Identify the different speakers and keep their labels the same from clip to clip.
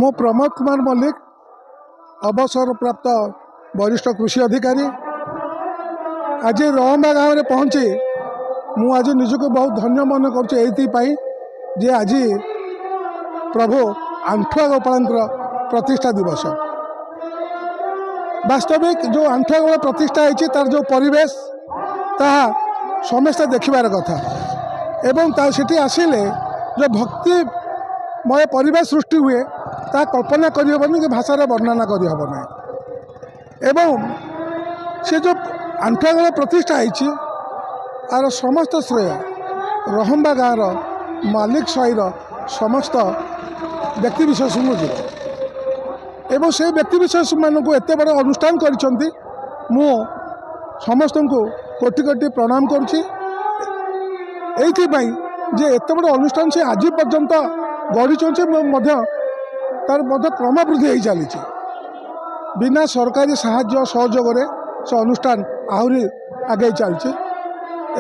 Speaker 1: मु प्रमोद कुमार मल्लिक अवसर प्राप्त वरिष्ठ कृषि अधिकारी आज रहंबा गाँव में पहुँची मु आज निजक बहुत धन्य मन कर आज प्रभु आंठुआ गोपाल प्रतिष्ठा दिवस वास्तविक जो आंठुआ गोपाल प्रतिष्ठा होती तार जो परिवेश ताहा समस्ते देखिबार कथा एवं सेठी आसिले जो भक्तिमय परिवेश सृष्टि हुए ता कल्पना करहबनी कि भाषा वर्णना करहबना एवं से जो आंठुआ गोपाल प्रतिष्ठा होती आर समस्त श्रेय रहंबा गाँव मालिक साईर समस्त व्यक्तिविशेष एवं से व्यक्तिविशेष मानक एत बड़ अनुष्ठान करिसेंती मु समस्त को कोटि कोटि प्रणाम करुच्ची जे एत बड़ अनुष्ठान से आज पर्यंत गढ़ी तार क्रम वृद्धि हो चली बिना सरकारी साहाय्य सहयोग से अनुष्ठान आहरी आगे चलती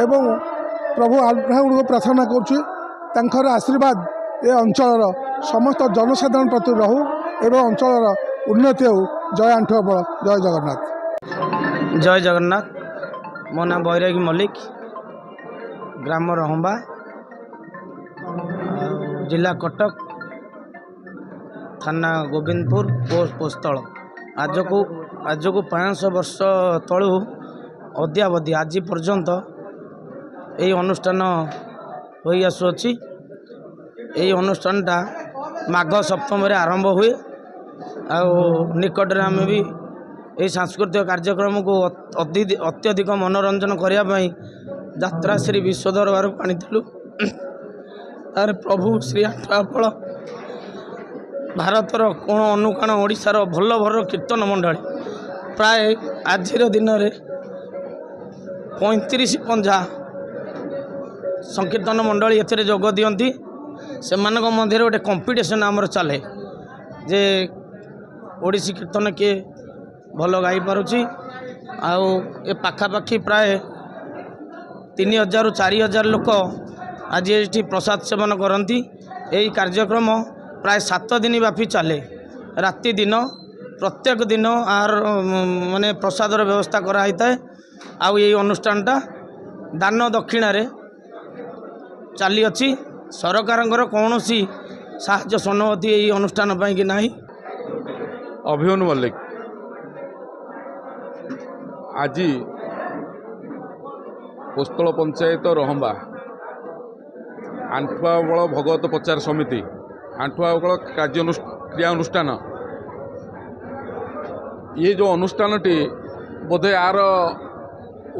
Speaker 1: एवं प्रभु आल्हा प्रार्थना कर आशीर्वाद ए अंचल समस्त जनसाधारण प्रति रहू एवं अंचल उन्नति हो। जय आंठुआ बल जय जगन्नाथ।
Speaker 2: जय जगन्नाथ। मो नाम बैरागी मल्लिक ग्राम रहंबा जिला कटक थाना गोविंदपुर पोस्ट पोस्तल आज को 500 वर्ष तलू अद्यावधि आज पर्यंत यही अनुष्ठान हो आसुअछि। यही अनुष्ठानटा माघ सप्तम आरंभ हुए निकट आम भी यही सांस्कृतिक कार्यक्रम को अत्यधिक मनोरंजन करने यात्रा श्री विश्व दरबार को आनी तार प्रभु श्री आंठुआ गोपाल भारतर कोण अनुकोण ओडिशार भल भल कीर्तन मंडली प्राय आज दिन में 35-50 संकीर्तन मंडली एथे जोग दियंती से मध्य गोटे कंपटीशन आमर चले जे ओडिसी कीर्तन किए भल गाई पारुची आउ ए पाखापाखि प्राय 3000-4000 लोक आज ये प्रसाद सेवन करती। यही कार्यक्रम प्राय 7 दिन व्यापी चले राति दिन प्रत्येक दिन आर माने प्रसादर व्यवस्था कराई थाए। आउ यही अनुष्ठानटा दान दक्षिणारे चली अच्छी सरकार कौन साहाय्य सहानुभूति यही अनुष्ठान पाई कि नहीं।
Speaker 3: अभिमन्यु मल्लिक आज पोस्तल पंचायत रहंबा आंठुआ गोपाल भगवत प्रचार समिति आंठुआ गोपाल क्रिया अनुष्ठान ये जो अनुष्ठानटी बोधे यार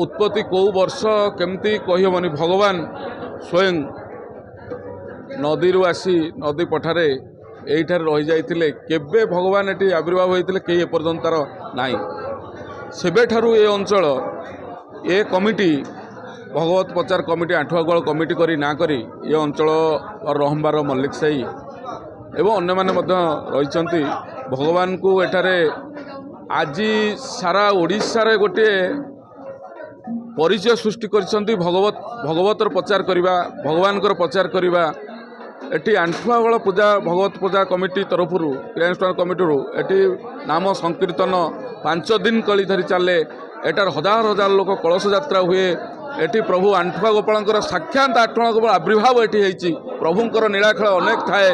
Speaker 3: उत्पत्ति कौ वर्ष केमती कहीहबनी भगवान स्वयं नदी आसी नदी पठारे यहीठार रही जाइतिले केबे भगवान एटी आविर्भाव होइतिले कई एपर्यंत तार नाई सेबेठारु ये अंचल ए कमिटी भगवत प्रचार कमिटी आंठुआ गोपाल कमिटी करी ना करी ये अंचल रहंबार मल्लिक साई एवं अन्य माने मध्य रहिचंती भगवान को एठारे आज सारा ओडिशा रे गोटे परिचय सृष्टि करिसंती भगवतर प्रचार करिबा भगवान प्रचार करिबा एटी आंठुआ गोपाल पूजा भगवत पूजा कमिटी तरफ क्रियानुष्ठान कमिटी एटी नाम संकीर्तन 5 दिन कली धरी चले एटार हजार हजार लोक कलश यात्रा हुए एटी प्रभु आंठुआ गोपाल साक्षात आंठुआ गोपाल आविर्भाव एटी प्रभुंर नीलाखेल अनेक थाए